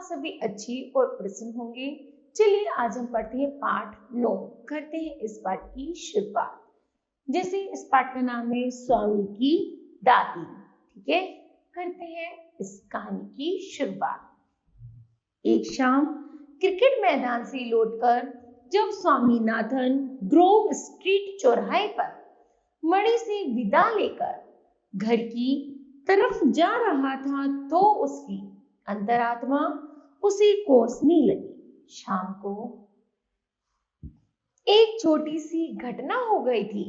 सभी अच्छे और प्रसन्न होंगे। चलिए आज हम पढ़ते हैं पाठ 9। करते हैं इस पाठ की शुरुआत। जैसे इस पाठ का नाम है स्वामी की दादी। ठीक है, करते हैं इस कहानी की शुरुआत। एक शाम क्रिकेट मैदान से लौटकर जब स्वामीनाथन ग्रोव स्ट्रीट चौराहे पर मणि से विदा लेकर घर की तरफ जा रहा था तो उसकी अंतरात्मा उसे कोसने लगी। शाम को एक छोटी सी घटना हो गई थी।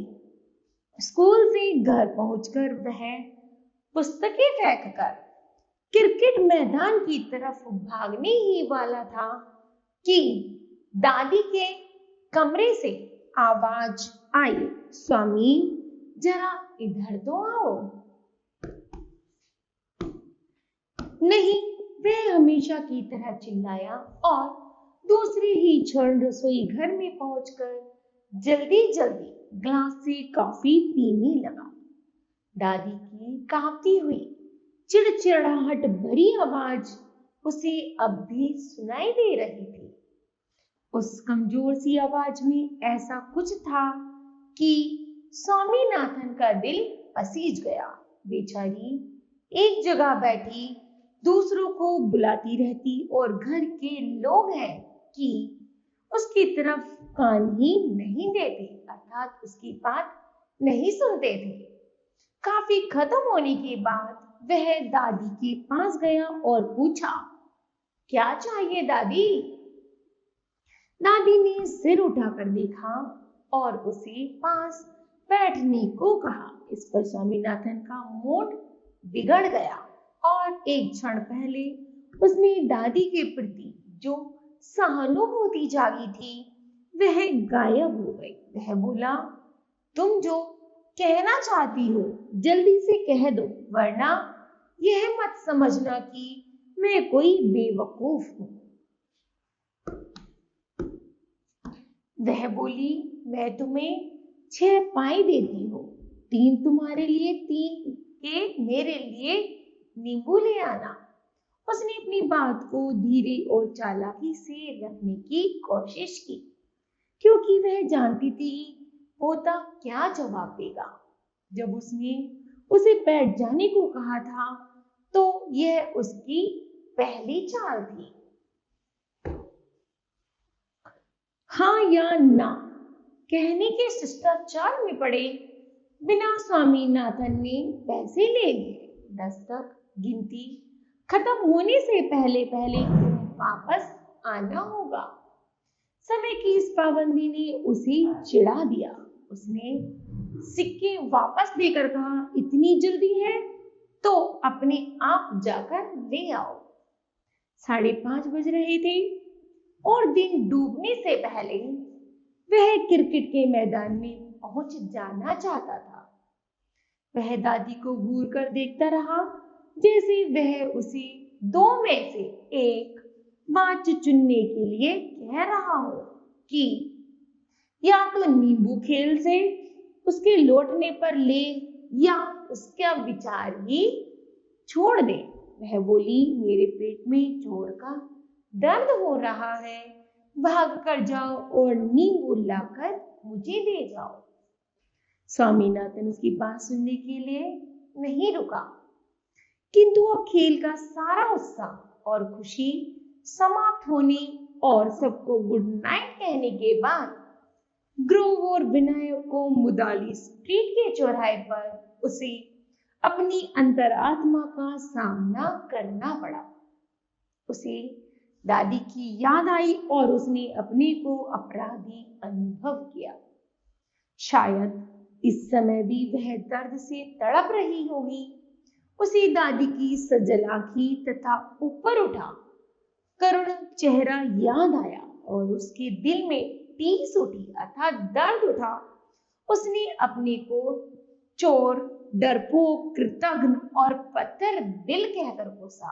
स्कूल से घर पहुंचकर वह पुस्तकें फेंककर क्रिकेट मैदान की तरफ भागने ही वाला था कि दादी के कमरे से आवाज आई, स्वामी जरा इधर तो आओ। नहीं, वह हमेशा की तरह चिल्लाया और दूसरे ही क्षण रसोई घर में पहुंचकर जल्दी जल्दी ग्लास से कॉफी पीने लगा। दादी की कांपती हुई चिड़चिड़ाहट भरी आवाज उसे अब भी सुनाई दे रही थी। उस कमजोर सी आवाज में ऐसा कुछ था कि स्वामीनाथन का दिल पसीज गया। बेचारी एक जगह बैठी दूसरों को बुलाती रहती और घर के लोग हैं कि उसकी तरफ कान ही नहीं देते, अर्थात उसकी बात नहीं सुनते थे। काफी खत्म होने के बाद वह दादी के पास गया और पूछा, क्या चाहिए दादी? दादी ने सिर उठाकर देखा और उसे पास बैठने को कहा। इस पर स्वामीनाथन का मूड बिगड़ गया और एक क्षण पहले उसने दादी के प्रति जो सहानुभूति जागी थी वह गायब हो गई। वह बोला, तुम जो कहना चाहती हो जल्दी से कह दो, वरना यह मत समझना कि मैं कोई बेवकूफ हूं। वह बोली, मैं तुम्हें 6 पाई देती हूँ, 3 तुम्हारे लिए, 3 के मेरे लिए नींबू ले आना। उसने अपनी बात को धीरे और चालाकी से रखने की कोशिश की, क्योंकि वह जानती थी पोता क्या जवाब देगा। जब उसने उसे बैठ जाने को कहा था तो यह उसकी पहली चाल थी। हाँ या ना कहने के शिष्टाचार में पड़े बिना स्वामीनाथन ने पैसे ले लिए। दस्तक गिनती खत्म होने से पहले पहले वापस आना होगा। समय की इस पाबंदी ने उसे चिढ़ा दिया। उसने सिक्के वापस देकर कहा, इतनी जल्दी है तो अपने आप जाकर ले आओ। 5:30 बज रहे थे और दिन डूबने से पहले वह क्रिकेट के मैदान में पहुंच जाना चाहता था। वह दादी को घूर कर देखता रहा, जैसे वह उसे 2 में से एक बात चुनने के लिए कह रहा हो कि या तो नींबू खेल से उसके लौटने पर ले या उसका विचार ही छोड़ दे। वह बोली, मेरे पेट में जोर का दर्द हो रहा है, भाग कर जाओ और नींबू लाकर मुझे दे जाओ। स्वामीनाथन उसकी बात सुनने के लिए नहीं रुका, किंतु अब खेल का सारा उत्साह और खुशी समाप्त होने और सबको गुड नाइट कहने के बाद ग्रोव और विनायक को मुदाली स्ट्रीट के चौराहे पर उसे अपनी अंतरात्मा का सामना करना पड़ा। उसे दादी की याद आई और उसने अपने को अपराधी अनुभव किया। शायद इस समय भी वह दर्द से तड़प रही होगी। उसे दादी की सजल आंखें तथा ऊपर उठा करुण चेहरा याद आया और उसके दिल में टीस उठी, अर्थात दर्द उठा। उसने अपने को चोर, डरपोक, कृतघ्न और पत्थर दिल कहकर कोसा।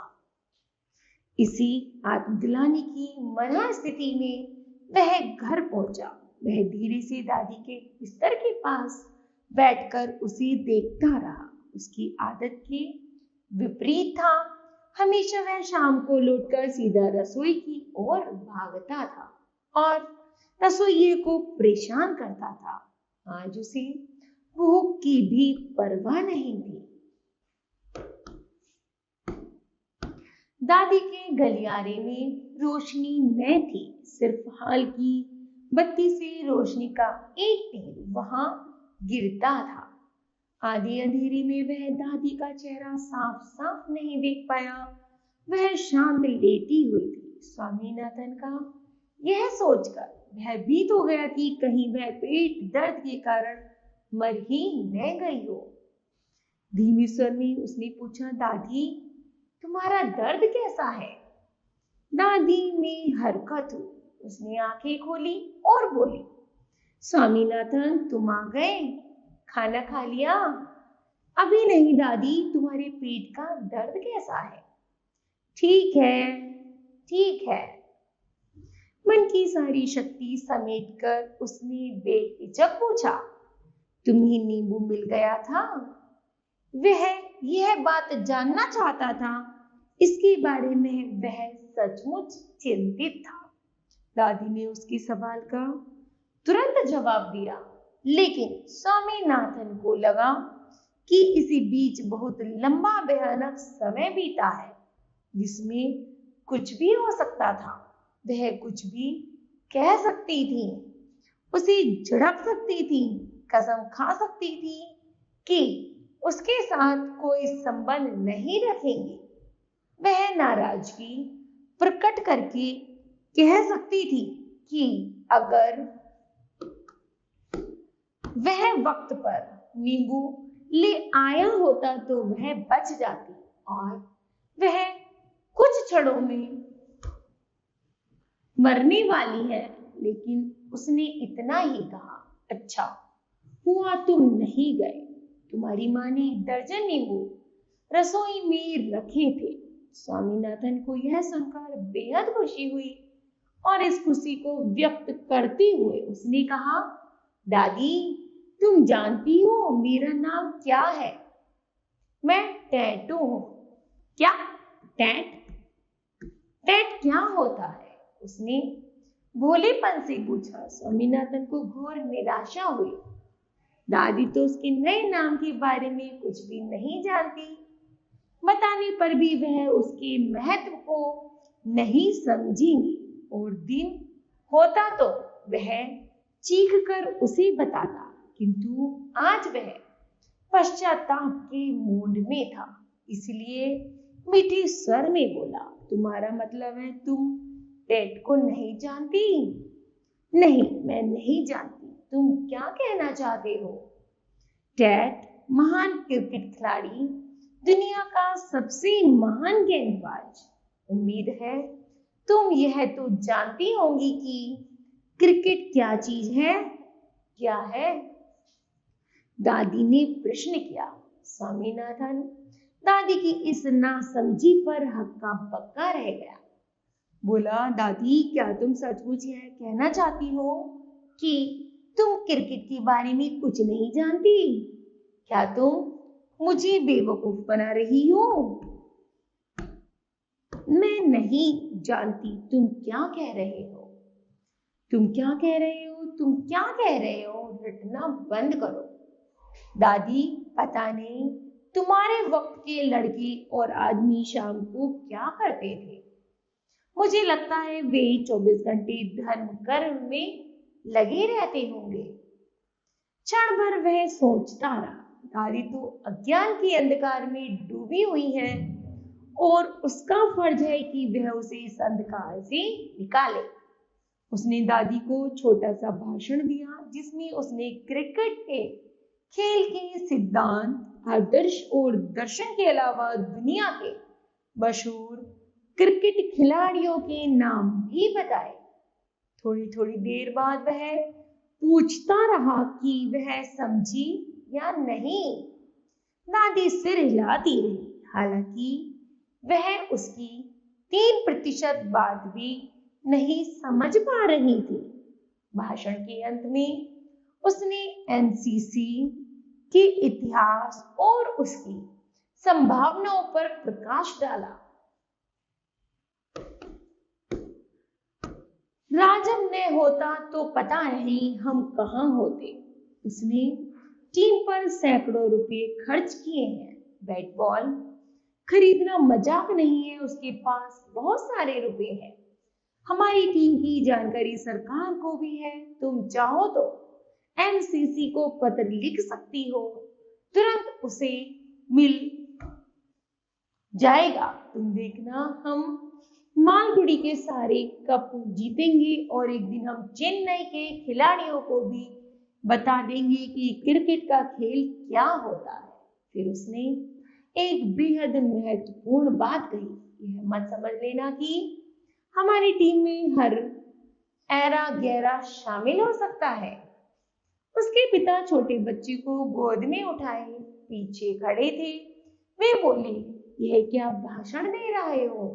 इसी आत्मग्लानि की मना स्थिति में वह घर पहुंचा। वह धीरे से दादी के बिस्तर के पास बैठकर उसे देखता रहा। उसकी आदत के विपरीत था। हमेशा वह शाम को लौटकर सीधा रसोई की ओर भागता था और रसोइये को परेशान करता था। आज उसे भूख की भी परवाह नहीं थी। दादी के गलियारे में रोशनी न थी, सिर्फ हाल की बत्ती से रोशनी का एक तीर वहां गिरता था। आधी अंधेरी में वह दादी का चेहरा साफ साफ नहीं देख पाया। वह शांत लेटी हुई थी। स्वामीनाथन का यह सोचकर भयभीत हो गया कि कहीं वह पेट दर्द के कारण मर ही न गई हो। धीमे स्वर में उसने पूछा, दादी तुम्हारा दर्द कैसा है? दादी में हरकत हुई। उसने आंखें खोली और बोली, स्वामीनाथन तुम आ गए, खाना खा लिया? अभी नहीं दादी, तुम्हारे पेट का दर्द कैसा है? ठीक है ठीक है। मन की सारी शक्ति समेटकर उसने बेहिचक पूछा, तुम्हें नींबू मिल गया था? वह यह बात जानना चाहता था। इसके बारे में वह सचमुच चिंतित था। दादी ने उसके सवाल का तुरंत जवाब दिया, लेकिन स्वामीनाथन को लगा कि इसी बीच बहुत लंबा भयानक समय बीता है जिसमें कुछ भी हो सकता था। वह कुछ भी कह सकती थी, उसे झड़क सकती थी, कसम खा सकती थी कि उसके साथ कोई संबंध नहीं रखेंगे। वह नाराजगी प्रकट करके कह सकती थी कि अगर वह वक्त पर नींबू ले आया होता तो वह बच जाती और वह कुछ क्षणों में मरने वाली है। लेकिन उसने इतना ही कहा, अच्छा हुआ तुम नहीं गए। तुम्हारी माँ ने दर्जन नींबू रसोई में रखे थे। स्वामीनाथन को यह सुनकर बेहद खुशी हुई और इस खुशी को व्यक्त करते हुए उसने कहा, दादी तुम जानती हो मेरा नाम क्या है? मैं टैटू हूं। क्या? टैट? टैट क्या होता है? उसने भोलेपन से पूछा। स्वामीनाथन को घोर निराशा हुई। दादी तो उसके नए नाम के बारे में कुछ भी नहीं जानती। बताने पर भी वह उसके महत्व को नहीं समझेंगी और दिन होता तो वह चीख कर उसे बताता, किंतु आज वह पश्चाताप के मूड में था, इसलिए मीठे स्वर में बोला, तुम्हारा मतलब है तुम टैट को नहीं जानती? नहीं, मैं नहीं जानती। तुम क्या कहना चाहते हो? टैट महान क्रिकेट खिलाड़ी, दुनिया का सबसे महान गेंदबाज। उम्मीद है तुम यह तो जानती होंगी कि क्रिकेट क्या चीज है। क्या है? दादी ने प्रश्न किया। स्वामीनाथन दादी की इस नासमझी पर हक्का बक्का रह गया। बोला, दादी क्या तुम सचमुच यह कहना चाहती हो कि तुम क्रिकेट के बारे में कुछ नहीं जानती? क्या तुम मुझे बेवकूफ बना रही हो? मैं नहीं जानती तुम क्या कह रहे हो। तुम क्या कह रहे हो? तुम क्या कह रहे हो? रटना बंद करो। दादी पता नहीं तुम्हारे वक्त के लड़के और आदमी शाम को क्या करते थे। मुझे लगता है वे 24 घंटे धर्म कर्म में लगे रहते होंगे। क्षण भर वह सोचता रहा। दादी तो अज्ञान के अंधकार में डूबी हुई है और उसका फर्ज है कि वह उसे इस अंधकार से निकाले। उसने दादी को छोटा सा भाषण दिया जिसमें उसने क्रिकेट के खेल के सिद्धांत, आदर्श और दर्शन के अलावा दुनिया के मशहूर क्रिकेट खिलाड़ियों के नाम भी बताए। थोड़ी थोड़ी देर बाद वह पूछता रहा कि वह समझी या नहीं। दादी सिर हिलाती रही, हालांकि वह उसकी 3% बात भी नहीं समझ पा रही थी। भाषण के अंत में उसने एनसीसी के इतिहास और उसकी संभावनाओं पर प्रकाश डाला। न होता तो पता नहीं हम कहाँ होते। उसने टीम पर सैकड़ों रुपए खर्च किए हैं। बैट बॉल खरीदना मजाक नहीं है, उसके पास बहुत सारे रुपए हैं। हमारी टीम की जानकारी सरकार को भी है। तुम चाहो तो एमसीसी को पत्र लिख सकती हो, तुरंत उसे मिल जाएगा। तुम देखना, हम मालगुडी के सारे कप जीतेंगे और एक दिन हम चेन्नई के खिलाड़ियों को भी बता देंगे कि क्रिकेट का खेल क्या होता है। फिर उसने एक बेहद महत्वपूर्ण बात कही। यह मत समझ लेना कि हमारी टीम में हर ऐरा गैरा शामिल हो सकता है। उसके पिता छोटे बच्चे को गोद में उठाए पीछे खड़े थे। वे बोले, यह क्या भाषण दे रहे हो?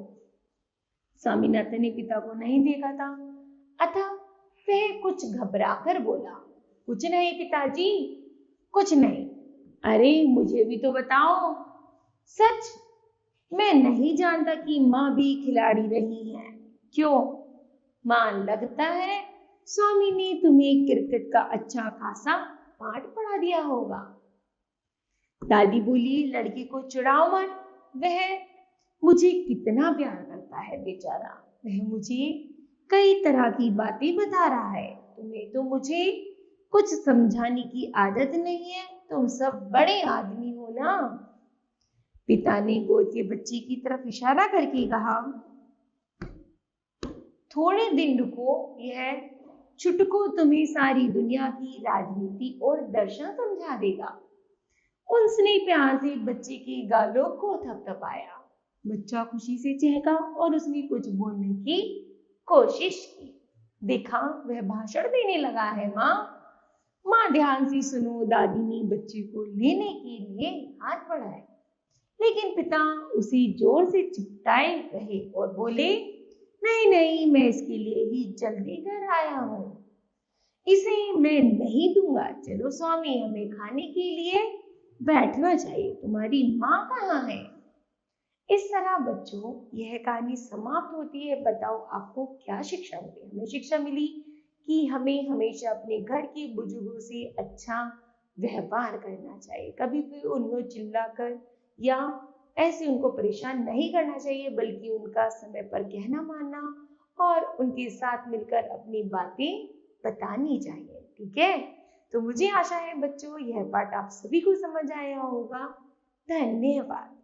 स्वामीनाथन ने पिता को नहीं देखा था, अतः वह कुछ घबरा कर बोला, कुछ नहीं पिताजी, कुछ नहीं। अरे मुझे भी तो बताओ। सच, मैं नहीं जानता कि माँ भी खिलाड़ी रही है। क्यों माँ, लगता है स्वामी ने तुम्हें क्रिकेट का अच्छा खासा पाठ पढ़ा दिया होगा। दादी बोली, लड़की को चिढ़ाओ मत, वह मुझे कितना प्यार करता है बेचारा। वह मुझे कई तरह की बातें बता रहा है। तुम्हें तो मुझे कुछ समझाने की आदत नहीं है, तुम सब बड़े आदमी हो ना। पिता ने गोद के बच्चे की तरफ इशारा करके कहा, थोड़े दिन रुको, यह छुटकू तुम्हें सारी दुनिया की राजनीति और दर्शन समझा देगा। उसने प्यार से बच्चे के गालों को थपथपाया। बच्चा खुशी से चहका और उसने कुछ बोलने की कोशिश की। देखा, वह भाषण देने लगा है माँ। माँ ध्यान से सुनो। दादी ने बच्चे को लेने के लिए हाथ बढ़ाए, लेकिन पिता उसे जोर से चिपटाए रहे और बोले, नहीं नहीं, मैं इसके लिए ही जल्दी घर आया हूँ, इसे मैं नहीं दूंगा। चलो स्वामी, हमें खाने के लिए बैठना चाहिए, तुम्हारी माँ कहाँ है? इस तरह बच्चों, यह कहानी समाप्त होती है। बताओ आपको क्या शिक्षा मिली? हमें शिक्षा मिली कि हमें हमेशा अपने घर के बुजुर्गों से अच्छा व्यवहार करना चाहिए। कभी भी उनको चिल्लाकर या ऐसे उनको परेशान नहीं करना चाहिए, बल्कि उनका समय पर कहना मानना और उनके साथ मिलकर अपनी बातें बतानी चाहिए। ठीक है, तो मुझे आशा है बच्चों, यह पाठ आप सभी को समझ आया होगा। धन्यवाद।